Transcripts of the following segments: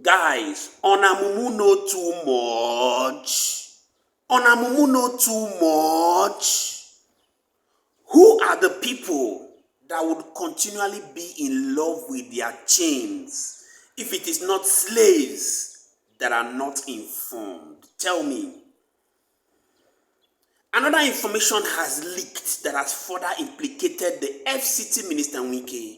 Guys, Onamumu know too much. Onamumu know too much. Who are the people that would continually be in love with their chains if it is not slaves that are not informed? Tell me. Another information has leaked that has further implicated the FCT Minister Wike.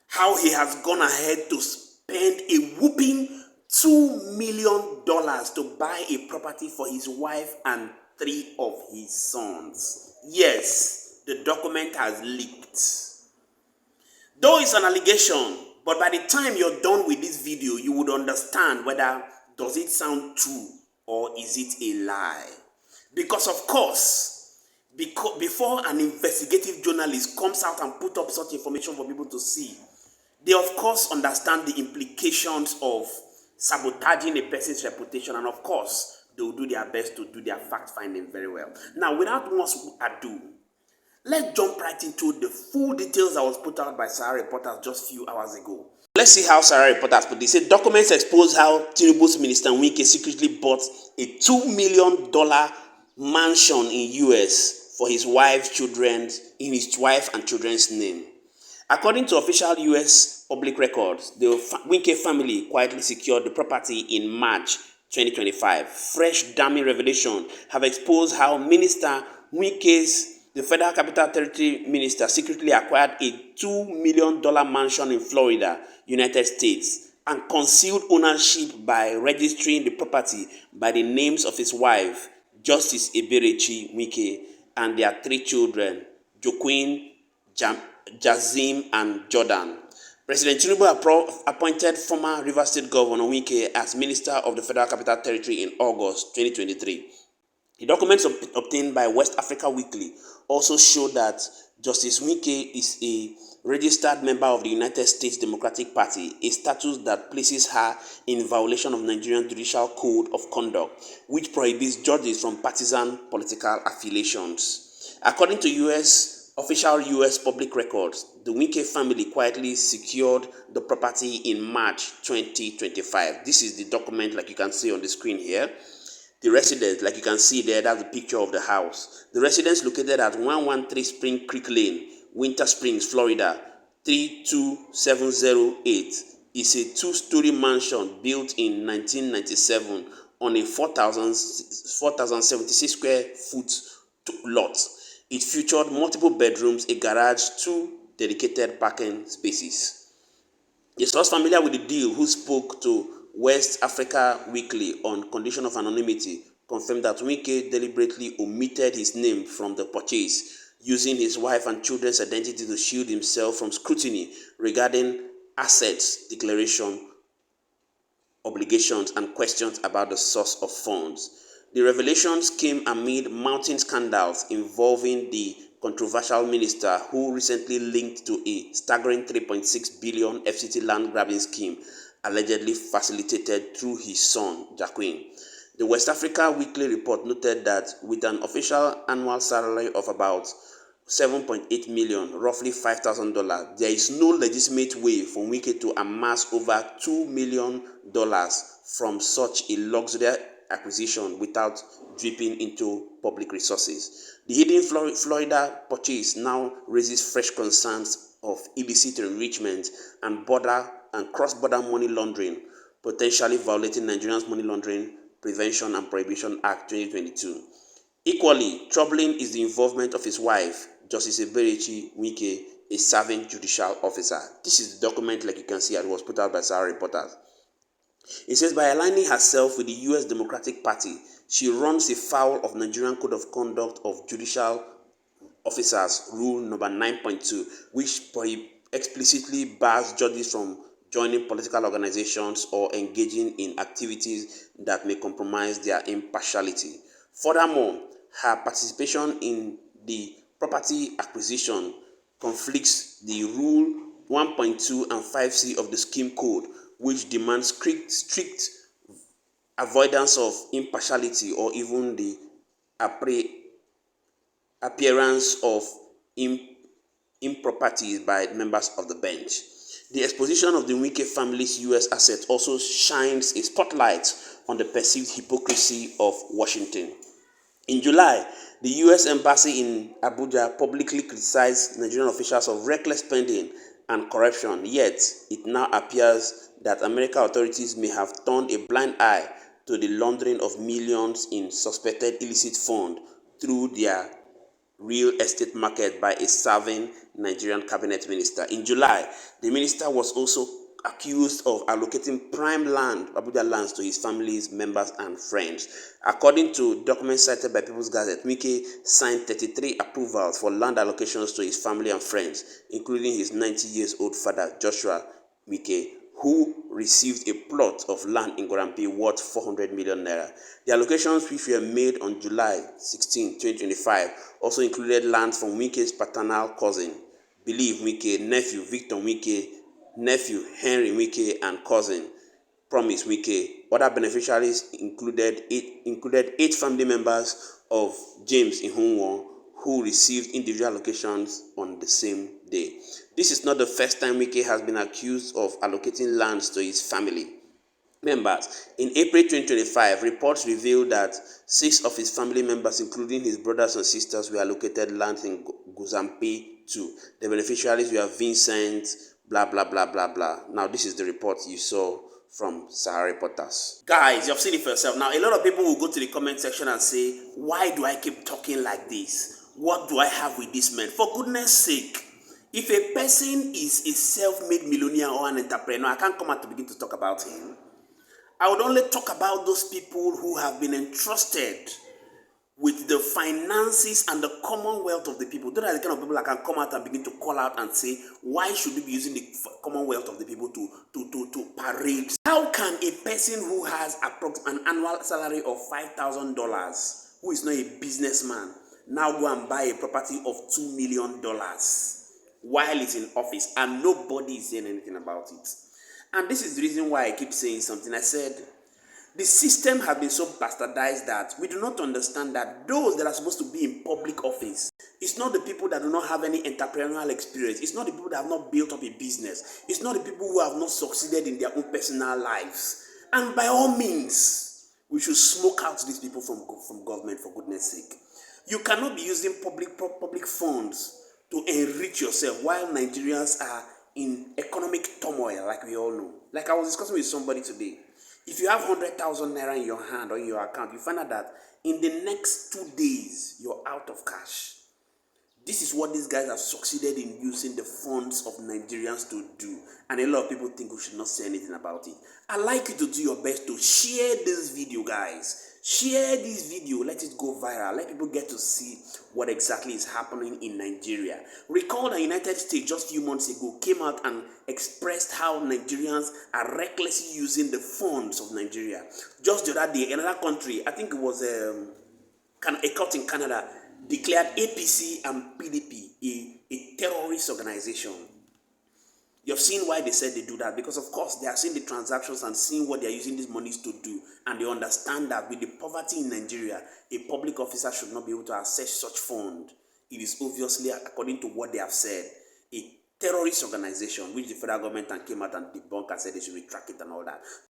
How he has gone ahead to spend a whooping $2 million to buy a property for his wife and 3 of his sons. Yes, the document has leaked. Though it's an allegation, but by the time you're done with this video, you would understand whether does it sound true or is it a lie. Because of course, before an investigative journalist comes out and put up such information for people to see, they of course understand the implications of sabotaging a person's reputation, and of course, they will do their best to do their fact-finding very well. Now, without much ado, let's jump right into the full details that was put out by Sahara Reporters just a few hours ago. Let's see how Sahara Reporters put this. It said documents expose how Tinubu's Minister Wike secretly bought a $2 million mansion in US for his wife and children's name. According to official US public records, the Wike family quietly secured the property in March 2025. Fresh damning revelations have exposed how Minister Wike's, the Federal Capital Territory Minister, secretly acquired a $2 million mansion in Florida, United States, and concealed ownership by registering the property by the names of his wife, Justice Eberechi Wike, and their 3 children, Joaquin, Jazim, and Jordan. President Tinubu appointed former Rivers State Governor Wike as Minister of the Federal Capital Territory in August 2023. The documents obtained by West Africa Weekly also show that Justice Wike is a registered member of the United States Democratic Party, a status that places her in violation of Nigerian Judicial Code of Conduct, which prohibits judges from partisan political affiliations. According to official U.S. public records, the Wike family quietly secured the property in March 2025. This is the document like you can see on the screen here. The residence, like you can see there, that's the picture of the house. The residence located at 113 Spring Creek Lane, Winter Springs, Florida, 32708 is a 2-story mansion built in 1997 on a 4,076 square foot lot. It featured multiple bedrooms, a garage, 2 dedicated parking spaces. A source familiar with the deal who spoke to West Africa Weekly on condition of anonymity confirmed that Wike deliberately omitted his name from the purchase, using his wife and children's identity to shield himself from scrutiny regarding assets declaration obligations and questions about the source of funds. The revelations came amid mounting scandals involving the controversial minister who recently linked to a staggering 3.6 billion FCT land grabbing scheme allegedly facilitated through his son, Joaquin. The West Africa Weekly report noted that with an official annual salary of about $7.8 million, roughly $5,000, there is no legitimate way for Wike to amass over $2 million from such a luxury acquisition without dripping into public resources. The hidden Florida purchase now raises fresh concerns of illicit enrichment and cross-border money laundering, potentially violating Nigeria's Money Laundering Prevention and Prohibition Act 2022. Equally troubling is the involvement of his wife, Justice Eberechi Wike, a serving judicial officer. This is the document, like you can see, it was put out by Sahara Reporters. It says, by aligning herself with the U.S. Democratic Party, she runs afoul of Nigerian Code of Conduct of Judicial Officers, Rule number 9.2, which explicitly bars judges from joining political organizations or engaging in activities that may compromise their impartiality. Furthermore, her participation in the property acquisition conflicts the Rule 1.2 and 5C of the Scheme Code, which demands strict avoidance of impartiality or even the appearance of improprieties by members of the bench. The exposition of the Wike family's US assets also shines a spotlight on the perceived hypocrisy of Washington. In July, the US Embassy in Abuja publicly criticized Nigerian officials of reckless spending and corruption, yet it now appears that American authorities may have turned a blind eye to the laundering of millions in suspected illicit funds through their real estate market by a serving Nigerian cabinet minister. In July, the minister was also accused of allocating prime land, Abuja lands, to his family's members and friends. According to documents cited by People's Gazette, Wike signed 33 approvals for land allocations to his family and friends, including his 90-year-old father, Joshua Wike, who received a plot of land in Gorampi worth 400 million naira. The allocations, which were made on July 16, 2025, also included lands from Wike's paternal cousin, Believe Wike, nephew Victor Wike, nephew Henry Wike, and cousin Promise Wike. Other beneficiaries included eight family members of James Ihunwo, who received individual allocations on the same day. This is not the first time Wike has been accused of allocating lands to his family members. In April 2025, reports revealed that 6 of his family members, including his brothers and sisters, were allocated lands in Guzampe too. The beneficiaries were Vincent, blah, blah, blah, blah, blah. Now, this is the report you saw from Sahara Reporters. Guys, you've seen it for yourself. Now, a lot of people will go to the comment section and say, why do I keep talking like this? What do I have with this man? For goodness sake, if a person is a self-made millionaire or an entrepreneur, I can't come out to begin to talk about him. I would only talk about those people who have been entrusted with the finances and the commonwealth of the people. Those are the kind of people that can come out and begin to call out and say, why should we be using the commonwealth of the people to parade? How can a person who has an annual salary of $5,000, who is not a businessman, now go and buy a property of $2 million while he's in office and nobody is saying anything about it? And this is the reason why I keep saying something. I said, the system has been so bastardized that we do not understand that those that are supposed to be in public office, it's not the people that do not have any entrepreneurial experience. It's not the people that have not built up a business. It's not the people who have not succeeded in their own personal lives. And by all means, we should smoke out these people from government, for goodness sake. You cannot be using public funds to enrich yourself while Nigerians are in economic turmoil, like we all know. Like I was discussing with somebody today. If you have 100,000 naira in your hand or in your account, you find out that in the next 2 days, you're out of cash. This is what these guys have succeeded in using the funds of Nigerians to do. And a lot of people think we should not say anything about it. I'd like you to do your best to share this video, guys. Share this video, let it go viral. Let people get to see what exactly is happening in Nigeria. Recall the United States just a few months ago came out and expressed how Nigerians are recklessly using the funds of Nigeria. Just the other day, another country, I think it was a court in Canada, declared APC and PDP a terrorist organization. You've seen why they said they do that, because of course they are seeing the transactions and seeing what they are using these monies to do, and they understand that with the poverty in Nigeria, a public officer should not be able to access such fund. It is obviously, according to what they have said, a terrorist organization, which the federal government came out and debunked and said they should retract it and all that.